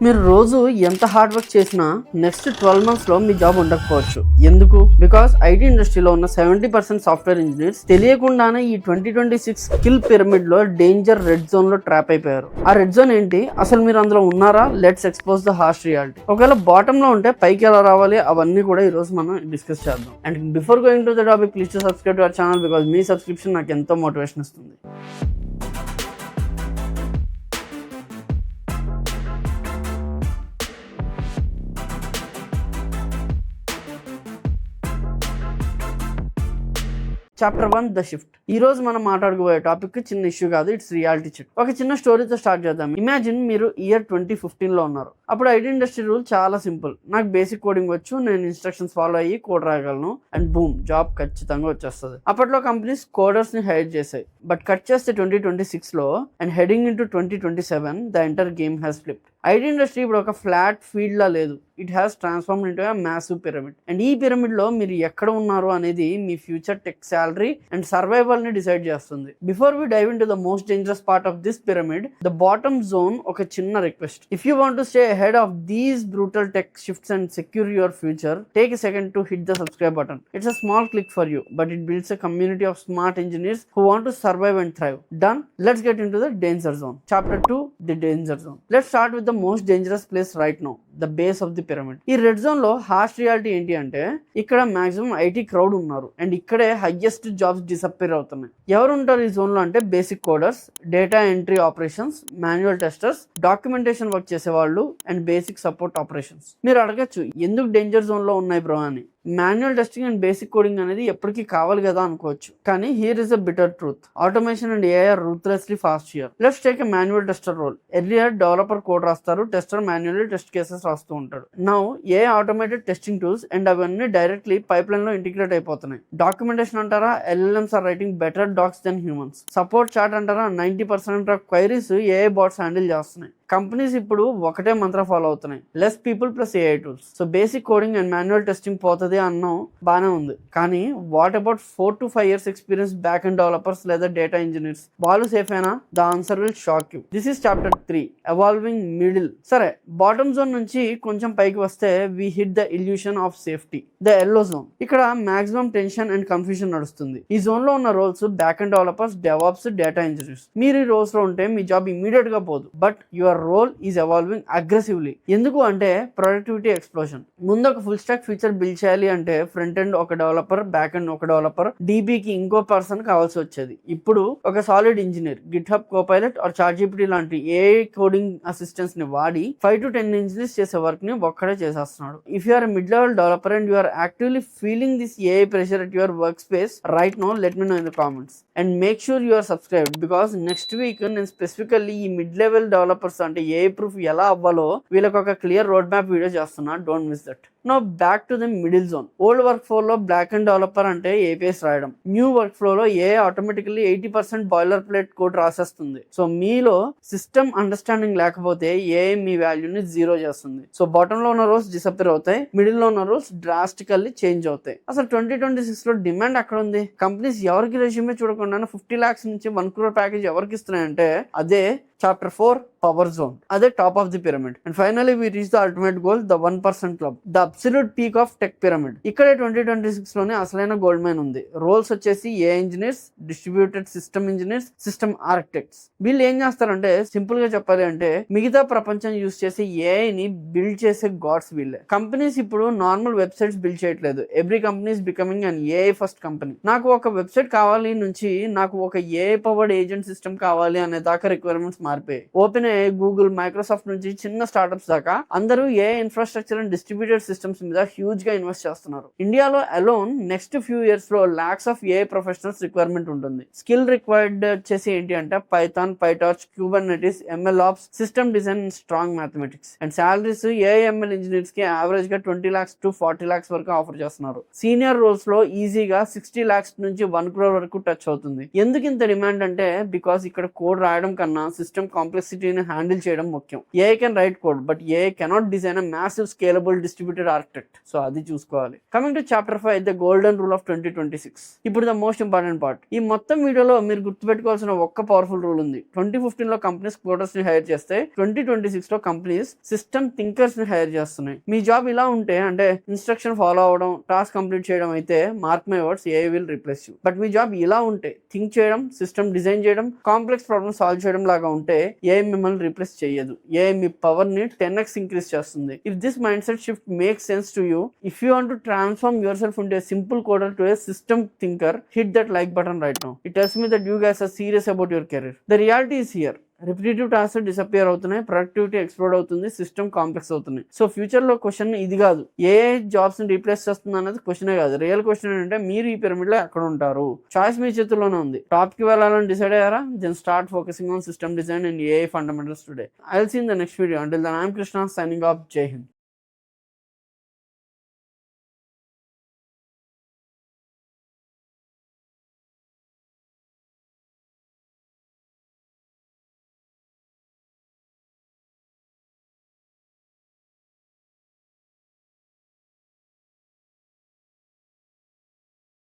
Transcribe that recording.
మీరు రోజు ఎంత హార్డ్ వర్క్ చేసినా నెక్స్ట్ 12 months లో మీ జాబ్ ఉండకపోవచ్చు. ఎందుకు? బికాస్ ఐటీ ఇండస్ట్రీలో ఉన్న 70% సాఫ్ట్వేర్ ఇంజనీర్స్ తెలియకుండానే ఈ 2026 స్కిల్ పిరమిడ్ లో డేంజర్ రెడ్ జోన్ లో ట్రాప్ అయిపోయారు. ఆ రెడ్ జోన్ ఏంటి? అసలు మీరు అందులో ఉన్నారా? Let's expose the harsh reality. ఒకవేళ బాటమ్ లో ఉంటే పైకి ఎలా రావాలి, అవన్నీ కూడా ఈ రోజు మనం డిస్కస్ చేద్దాం. And before going to the topic, please to subscribe to our channel because me subscription నాకు ఎంతో మోటివేషన్ ఇస్తుంది. Chapter 1 the shift. ఈ రోజు మనం మాట్లాడుకోబోయే టాపిక్ చిన్న ఇష్యూ కాదు, ఇట్స్ రియాలిటీ చెక్. ఒక చిన్న స్టోరీతో స్టార్ట్ చేద్దాం. ఇమాజిన్ మీరు ఇయర్ 2015 లో ఉన్నారు. అప్పుడు ఐటీ ఇండస్ట్రీ రూల్ చాలా సింపుల్. నాకు బేసిక్ కోడింగ్ వచ్చు, నేను ఇన్స్ట్రక్షన్స్ ఫాలో అయ్యి కోడ్ రాయగలను అండ్ బూమ్ జాబ్ ఖచ్చితంగా వచ్చేస్తుంది. అప్పట్లో కంపెనీస్ కోడర్స్ ని హైర్ చేశాయి. బట్ కట్ చేస్తే 2026 లో and heading into 2027 the entire game has flipped. IT industry ఇప్పుడు ఒక ఫ్లాట్ ఫీల్డ్ లా లేదు, it has transformed into a massive pyramid. And ఈ పిరమిడ్ లో మీరు ఎక్కడ ఉన్నారు అనేది మీ future tech salary and survival ని డిసైడ్ చేస్తుంది. Before we dive into the most dangerous part of this pyramid, the bottom zone, ఒక చిన్న request. If you want to stay ahead of these brutal tech shifts and secure your future, take a second to hit the subscribe button. It's a small click for you, but it builds a community of smart engineers who want to survive and thrive. Done? Let's get into the danger zone. Chapter 2, the danger zone. Let's start with the most dangerous place right now, the base of the pyramid. ఈ red zone లో harsh reality ఏంటి అంటే, ఇక్కడ maximum IT crowd ఉన్నారు and ఇక్కడే highest jobs disappear అవుతున్నాయి. ఎవరు ఉంటారు ఈ జోన్ లో అంటే, basic coders, data entry operations, manual testers, documentation work చేసేవాళ్ళు అండ్ బేసిక్ సపోర్ట్ ఆపరేషన్స్. మీరు అడగచ్చు ఎందుకు డేంజర్ జోన్ లో ఉన్నాయి బ్రో అని. Manual testing and basic coding అనేది ఎప్పటికీ కావాలి కదా అనుకోవచ్చు, కానీ here is a bitter truth. Automation and AI are ruthlessly fast here. Let's take a manual tester role. Earlier developer code రాస్తారు, టెస్టర్ మాన్యువల్లీ టెస్ట్ కేసెస్ రాస్తూ ఉంటాడు. Now AI automated testing tools and అవన్నీ directly pipeline లో integrate అయిపోతున్నాయి. Documentation అంటారా, LLMs are writing better docs than humans. Support chat అంటారా, 90% of queries AI bots handle చేస్తున్నాయి. Companies ఇప్పుడు ఒకటే మంత్ర ఫాలో అవుతున్నాయి, less people plus AI tools. So basic coding and manual testing పోతుంది అన్నాం, బానే ఉంది. కానీ what about 4 to 5 years experience back end developers లేదా డేటా ఇంజనీర్స్? వాళ్ళు సేఫ్ అయినా? The answer will shock you. This is chapter 3, evolving middle. సరే, bottom zone నుంచి కొంచెం పైకి వస్తే we hit the illusion of safety, the yellow zone. ఇక్కడ maximum tension and confusion నడుస్తుంది. ఈ జోన్ లో ఉన్న roles back end developers, DevOps, data engineers. మీరు ఈ రోల్స్ లో ఉంటే మీ జాబ్ ఇమీడియట్ గా పోదు, but your role is evolving aggressively. ఎందుకు అంటే ప్రొడక్టివిటీ ఎక్స్ప్లోషన్. ముందు ఒక ఫుల్ స్టాక్ ఫీచర్ బిల్డ్ చేయాలి అంటే ఫ్రంట్ ఎండ్ ఒక డెవలపర్, బ్యాక్ ఎండ్ ఒక డెవలపర్, డీబీకి ఇంకో పర్సన్ కావాల్సి వచ్చేది. ఇప్పుడు ఒక solid engineer GitHub Copilot or ChatGPT లాంటి ఏఐ కోడింగ్ అసిస్టెంట్స్ ని వాడి 5 to 10 ఇంజనీర్స్ చేసే వర్క్ ని ఒక్కడే చేసేస్తున్నాడు. If you are mid level developer and you are actively feeling this AI pressure at your workspace right now, let me know in the comments and make sure you are subscribed because next week నేను specifically ఈ mid level developers అంటే AI proof ఎలా అవ్వాలో వీళ్ళకి ఒక clear road map video చేస్తున్నా, don't miss that. No back to the middle zone. Old work flow లో backend developer అంటే ఏపీఎస్ రాయడం. న్యూ వర్క్ ఫ్లో లో AI automatically 80% boiler plate code రాసేస్తుంది. సో మీలో సిస్టమ్ అండర్స్టాండింగ్ లేకపోతే AI మీ వాల్యూని zero చేస్తుంది. సో బాటమ్ లో ఉన్న రోల్స్ డిసప్పేర్ అవుతాయి, మిడిల్ లో ఉన్న రోల్స్ డ్రాస్టికల్లీ చేంజ్ అవుతాయి. అసలు 2026 లో డిమాండ్ అక్కడ ఉంది. కంపెనీస్ ఎవరికి రెజ్యూమే చూడకుండా 50 lakhs నుంచి 1 crore ప్యాకేజ్ ఎవరికి ఇస్తున్నాయంటే అదే చాప్టర్ 4, పవర్ జోన్. అదే top of the pyramid. And finally we reach the ultimate goal, the 1% club, the absolute peak of tech pyramid. ఇక్కడే 2026 లోనే అసలైన గోల్డ్ మైన్ ఉంది. రోల్స్ వచ్చేసి AI engineers, distributed system engineers, system architects. వీళ్ళు ఏం చేస్తారంటే, simple గా చెప్పాలి అంటే మిగతా ప్రపంచం యూస్ చేసి ఏఐ ని బిల్డ్ చేసే గాడ్స్ వీళ్ళే. కంపెనీస్ ఇప్పుడు నార్మల్ వెబ్సైట్స్ బిల్డ్ చేయట్లేదు. Every company is becoming an AI first company. నాకు ఒక వెబ్సైట్ కావాలి నుంచి నాకు ఒక ఏఐ పవర్డ్ ఏజెంట్ సిస్టమ్ కావాలి అనే దాకా రిక్వైర్మెంట్స్ మారిపోయాయి. ఓపెన్ గూగుల్, మైక్రోసాఫ్ట్ నుంచి చిన్న స్టార్ట్అప్స్ దాకా అందరూ AI infrastructure and distributed systems మీద హ్యూజ్ గా ఇన్వెస్ట్ చేస్తున్నారు. ఇండియాలో అలోన్ నెక్స్ట్ ఫ్యూ ఇయర్స్ లో lakhs of AI professionals requirement ఉంటుంది. స్కిల్ రిక్వైర్డ్ వచ్చేసి ఏంటి అంటే Python, PyTorch, Kubernetes, ML ops, system design, strong mathematics. And salaries AIML engineers కి యావరేజ్ గా 20 lakhs to 40 lakhs వరకు ఆఫర్ చేస్తున్నారు. సీనియర్ రోల్స్ లో ఈజీగా 60 lakhs నుంచి 1 crore వరకు టచ్ అవుతుంది. ఎందుకు ఇంత డిమాండ్ అంటే, బికాస్ ఇక్కడ కోడ్ రాయడం కన్నా సిస్టమ్ కాంప్లెక్సిటీని హ్యాండిల్ చేయడం ముఖ్యం. AI can write code but AI cannot design a massive scalable distributed architect. So అది చూసుకోవాలి. Coming to chapter 5, the golden rule of 2026. ఇప్పుడు ద మోస్ట్ ఇంపార్టెంట్ పార్ట్. ఈ మొత్తం వీడియోలో మీరు గుర్తుపెట్టుకోవాల్సిన ఒక్క పవర్ఫుల్ రూల్ ఉంది. 2015 లో కంపెనీస్ కోడర్స్ ని హైర్ చేస్తే 2026 లో కంపెనీస్ సిస్టమ్ థింకర్స్ ని హైర్ చేస్తున్నాయి. మీ జాబ్ ఇలా ఉంటే, అంటే ఇన్స్ట్రక్షన్ ఫాలో అవడం, టాస్క్ కంప్లీట్ చేయడం అయితే, mark my words, AI will replace you. But me job ఇలా ఉంటే, థింక్ చేయడం, సిస్టమ్ డిజైన్ చేయడం, కాంప్లెక్స్ ప్రాబ్లమ్ సాల్వ్ చేయడం లాగా ఉంటే, ఏఐ మిమ్మల్ని రిప్లేస్ చేయదు. ఏఐ మీ పవర్ ని 10x ఇంక్రీజ్ చేస్తుంది. If this mindset shift makes sense to you, if you want to transform yourself into a simple coder to a system thinker, hit that like button right now. It tells me that you guys are serious about your career. The reality is here. Repetitive task disappear అవుతున్నాయి, productivity explode అవుతుంది, system complex అవుతుంది. So future లో question ఇది కాదు, ఏ jobs ని replace చేస్తుంది అనేది క్వశ్చనే కాదు. రియల్ క్వశ్చన్ ఏంటంటే, మీరు ఈ పిరమిడ్ లో ఎక్కడ ఉంటారు? చాయిస్ మీ చేతుల్లోనే ఉంది. టాప్ కి వెళ్ళాలని డిసైడ్ అయ్యారా? Then start focusing on system design and AI fundamentals today. I will see in the next video. Until then I am Krishna, signing off. Jai Hind.